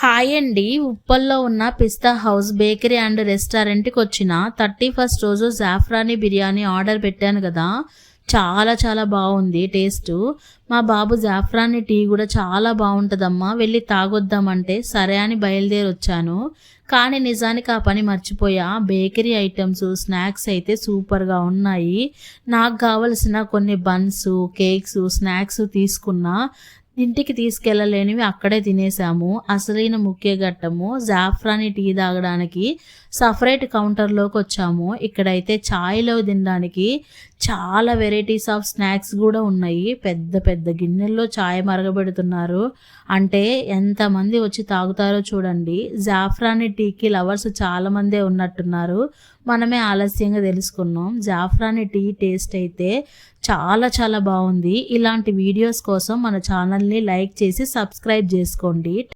Hi అండి. ఉప్పల్లో ఉన్న పిస్తా house bakery and రెస్టారెంట్కి వచ్చిన 31st రోజు జాఫ్రానీ బిర్యానీ ఆర్డర్ పెట్టాను కదా. చాలా చాలా బాగుంది టేస్ట్. మా బాబు జాఫ్రానీ టీ కూడా చాలా బాగుంటుందమ్మా, వెళ్ళి తాగొద్దామంటే సరే అని బయలుదేరి వచ్చాను. కానీ నిజానికి ఆ పని మర్చిపోయా. బేకరీ ఐటమ్స్ స్నాక్స్ అయితే సూపర్గా ఉన్నాయి. నాకు కావలసిన కొన్ని బన్స్, కేక్స్, స్నాక్స్ తీసుకున్నా. ఇంటికి తీసుకెళ్ళలేనివి అక్కడే తినేసాము. అసలైన ముఖ్య ఘట్టము జాఫ్రానీ టీ తాగడానికి సపరేట్ కౌంటర్లోకి వచ్చాము. ఇక్కడైతే ఛాయ్లో తినడానికి చాలా వెరైటీస్ ఆఫ్ స్నాక్స్ కూడా ఉన్నాయి. పెద్ద పెద్ద గిన్నెల్లో ఛాయ్ మరగబెడుతున్నారు. అంటే ఎంతమంది వచ్చి తాగుతారో చూడండి. జాఫ్రానీ టీకి లవర్స్ చాలామందే ఉన్నట్టున్నారు. మనమే ఆలస్యంగా తెలుసుకున్నాం. జాఫ్రానీ టీ టేస్ట్ అయితే చాలా చాలా బాగుంది. ఇలాంటి వీడియోస్ కోసం మన ఛానల్ని లైక్ చేసి సబ్స్క్రైబ్ చేసుకోండి.